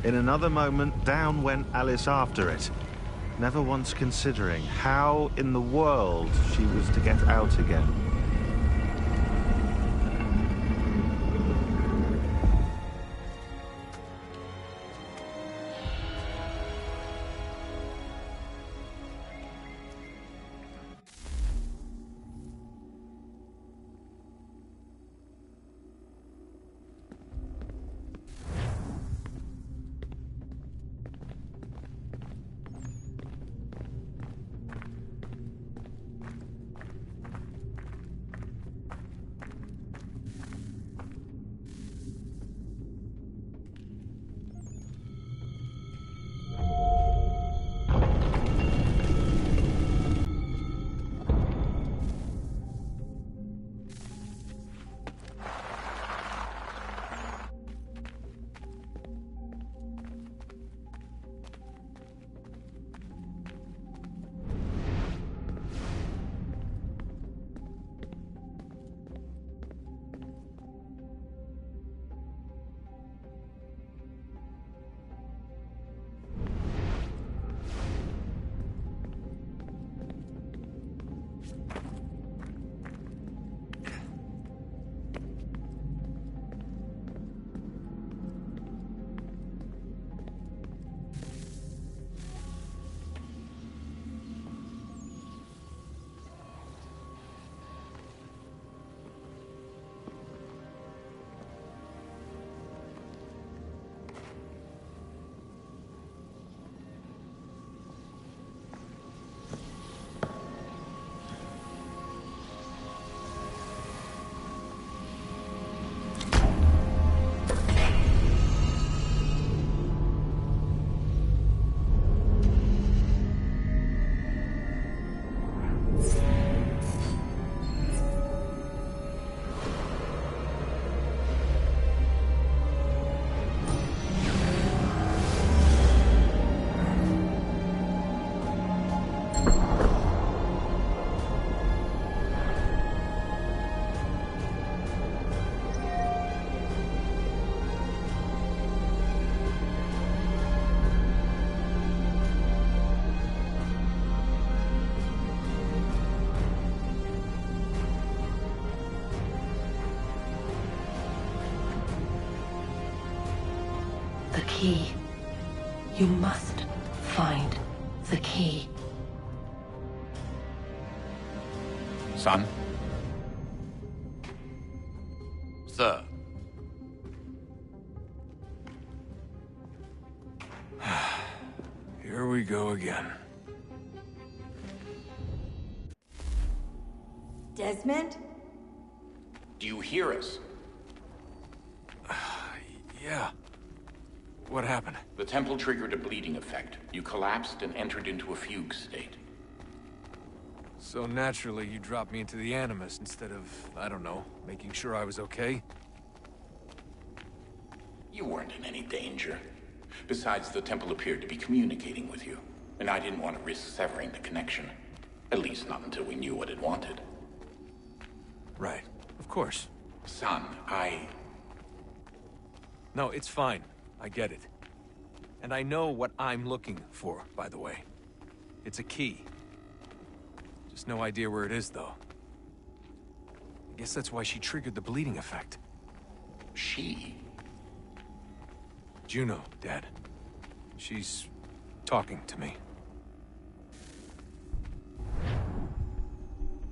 In another moment, down went Alice after it, never once considering how in the world she was to get out again. The key. You must find the key. Son? Sir. Here we go again. Desmond? Do you hear us? Yeah. What happened? The temple triggered a bleeding effect. You collapsed and entered into a fugue state. So naturally, you dropped me into the Animus instead of, I don't know, making sure I was okay? You weren't in any danger. Besides, the temple appeared to be communicating with you, and I didn't want to risk severing the connection. At least not until we knew what it wanted. Right. Of course. Son, No, it's fine. I get it. And I know what I'm looking for, by the way. It's a key. Just no idea where it is, though. I guess that's why she triggered the bleeding effect. She? Juno, Dad. She's talking to me.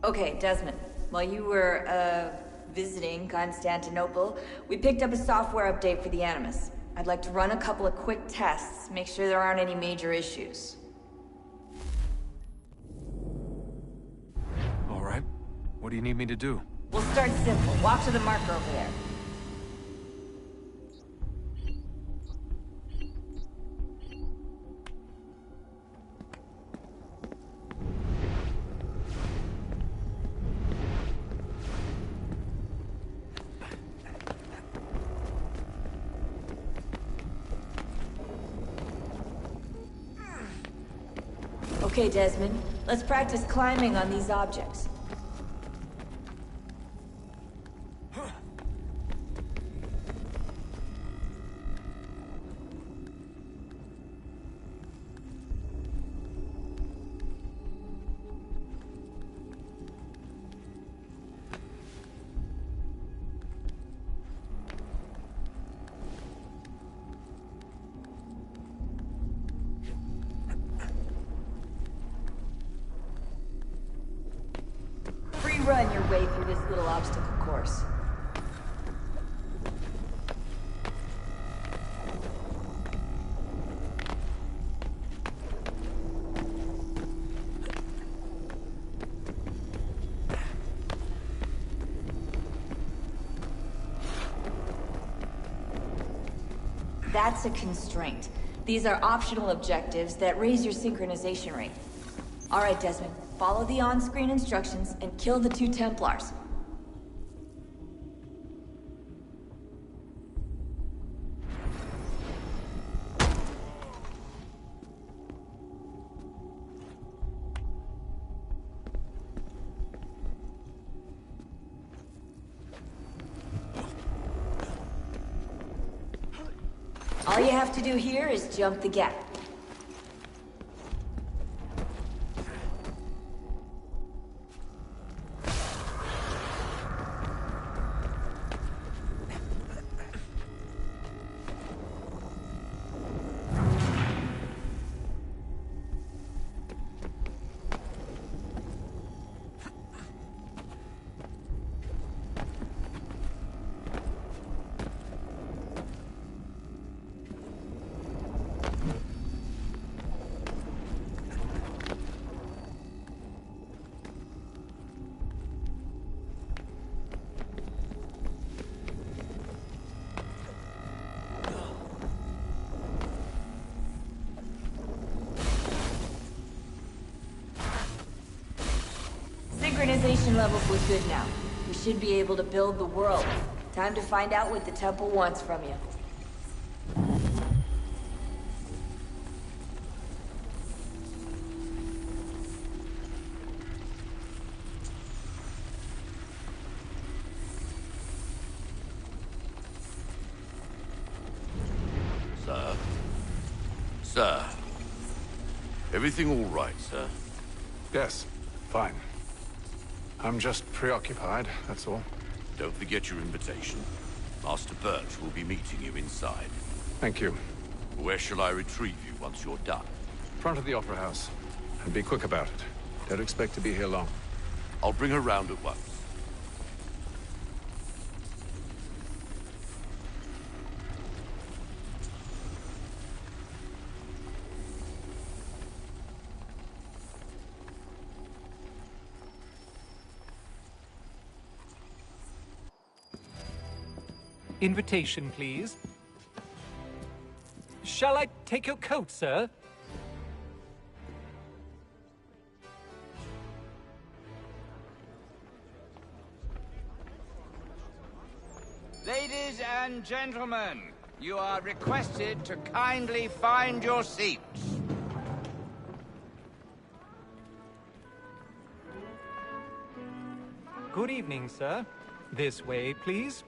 Okay, Desmond. While you were, visiting Constantinople, we picked up a software update for the Animus. I'd like to run a couple of quick tests, make sure there aren't any major issues. All right. What do you need me to do? We'll start simple. Walk to the marker over there. Okay, Desmond. Let's practice climbing on these objects. run your way through this little obstacle course. That's a constraint. These are optional objectives that raise your synchronization rate. All right, Desmond. Follow the on-screen instructions and kill the 2 Templars. All you have to do here is jump the gap. Synchronization levels look good now. We should be able to build the world. Time to find out what the temple wants from you. Sir? Sir? Everything all right, sir? Yes, fine. I'm just preoccupied, that's all. Don't forget your invitation. Master Birch will be meeting you inside. Thank you. Where shall I retrieve you once you're done? Front of the Opera House. And be quick about it. Don't expect to be here long. I'll bring her round at once. Invitation, please. Shall I take your coat, sir? Ladies and gentlemen, you are requested to kindly find your seats. Good evening, sir. This way, please.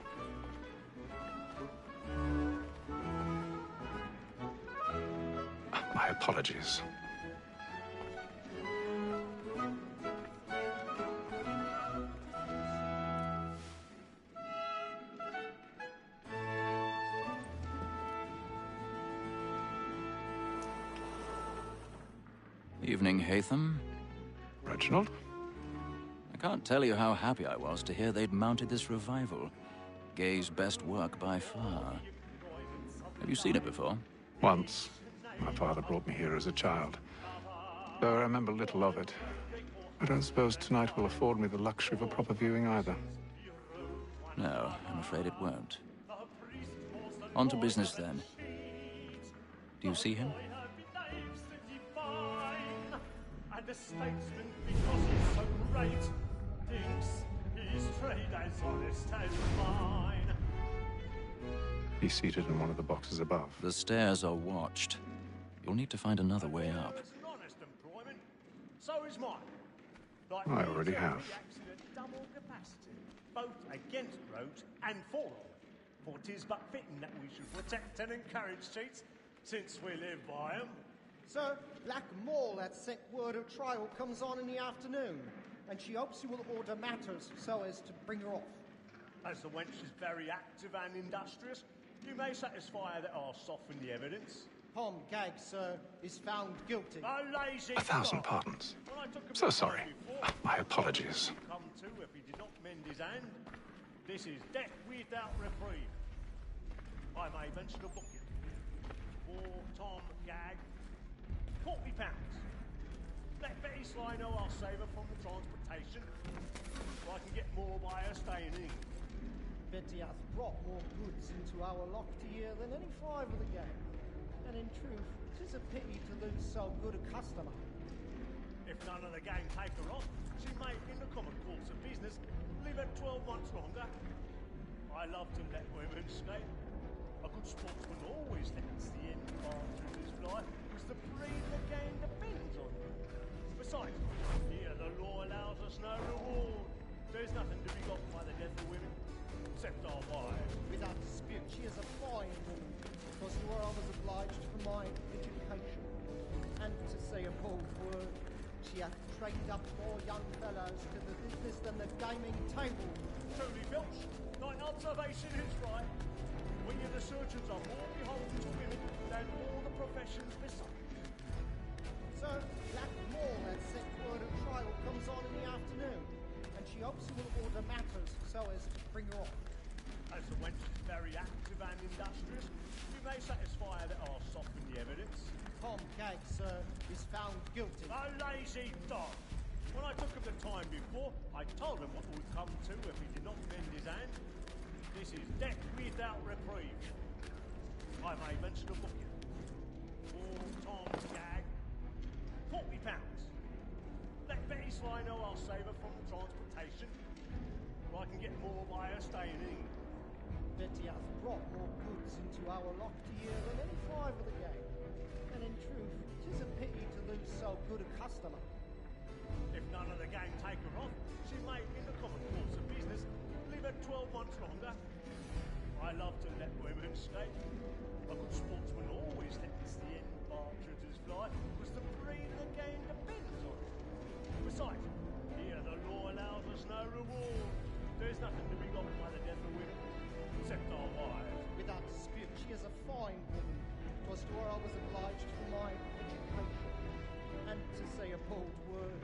My apologies. Evening, Haytham. Reginald? I can't tell you how happy I was to hear they'd mounted this revival. Gay's best work by far. Have you seen it before? Once. My father brought me here as a child. Though I remember little of it. I don't suppose tonight will afford me the luxury of a proper viewing either. No, I'm afraid it won't. On to business, then. Do you see him? The statesman, because he's so great, thinks his trade as honest as mine. He's seated in one of the boxes above. The stairs are watched. You'll need to find another way up. It's an honest employment. So is mine. Like I already have. reacts in a double capacity, both against roads and for them. For 'tis but fitting that we should protect and encourage cheats, since we live by 'em. Sir, Black Maul had sent word of trial comes on in the afternoon, and she hopes you will order matters so as to bring her off. As the wench is very active and industrious, you may satisfy her that I'll soften the evidence. Tom Gag, sir, is found guilty. 1,000 pardons. So sorry. My apologies. Come to if he did not mend his hand. This is death without reprieve. I may venture to book you. For Tom Gag, £40. Let Betty Sly know I'll save her from the transportation, so I can get more by her staying in. Betty hath brought more goods into our locked year than any five of the gang. And in truth, 'tis a pity to lose so good a customer. If none of the gang take her off, she may, in the common course of business, live at 12 months longer. I love to let women skate. A good sportsman always lets the end part of his life, because the breed of the game depends on it. Besides, here the law allows us no reward. There's nothing to be got by the death of women, except our wives. Without dispute, she is a fine woman, because to her I was obliged for my education. And to say a bold word, she hath trained up more young fellows to the business than the gaming table. Truly, Filch, thy observation is right. We of the surgeons are more beholden to women than all the professions beside. Sir, Black Mall at set word of trial comes on in the afternoon, and she hopes you will order matters so as to bring her off. As the wench is very active and industrious, we may satisfy that I'll soften the evidence. Tom Gag, sir, is found guilty. A lazy dog! When I took him the time before, I told him what would come to if he did not mend his hand. This is death without reprieve. I may mention a book you. For Tom Gag, £40. Let Betty Sly know I'll save her from the transportation, or I can get more by her staying in. Betty hath brought more goods into our locked year than any five of the gang. And in truth, 'tis a pity to lose so good a customer. If none of the gang take her off, she may, in the common course of business, live at 12 months longer. I love to let women skate. A good sportsman always lets the end partridges fly, because the breed of the game depends on it. Besides, here the law allows us no reward. There's nothing to be got by the death of women, except our wives. Without dispute, she is a fine woman. 'Twas to her I was obliged for my education. And to say a bold word,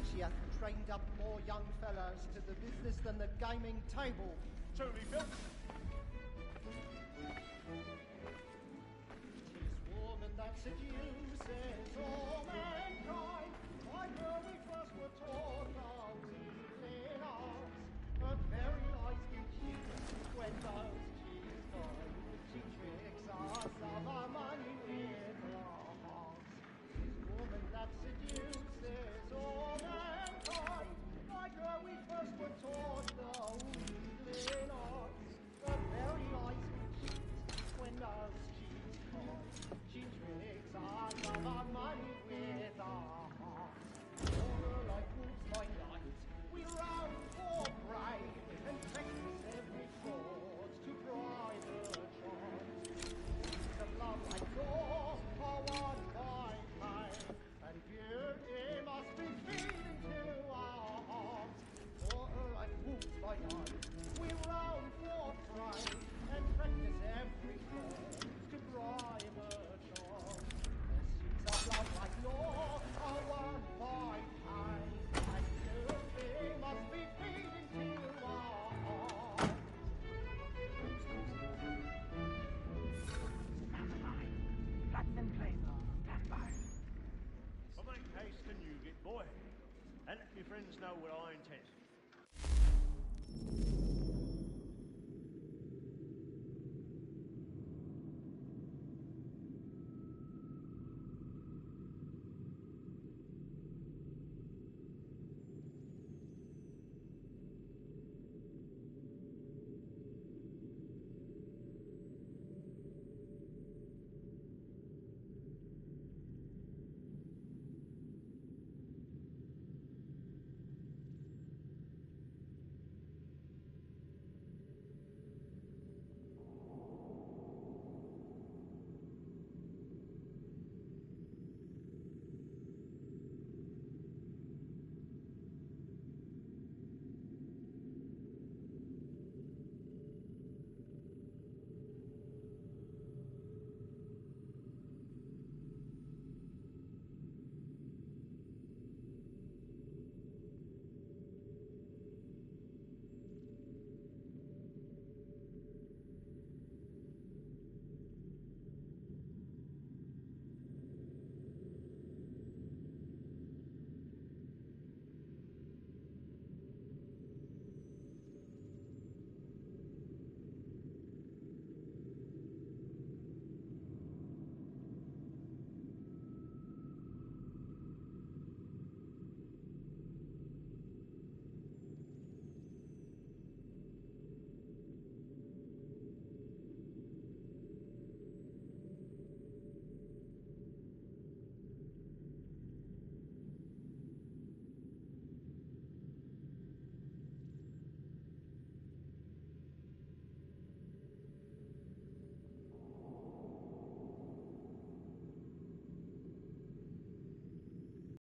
she hath trained up more young fellows to the business than the gaming table. Truly, Phil. 'Tis woman that seduces all mankind. Why were we first were taught our weakling arts? Her very lies give cheese when those cheese find. She tricks us of our money with her hearts. 'Tis woman that seduces all mankind. Why were we first were taught the weakling arts? Her very lies give cheese when those cheese find. She tricks us of our money with our hearts. Order like wolves by night, we round for prey, and practice every fraud to bribe the charms. The love like yours are won by pain, and beauty must be feeding to our hearts. Order like wolves by night, we round for prey,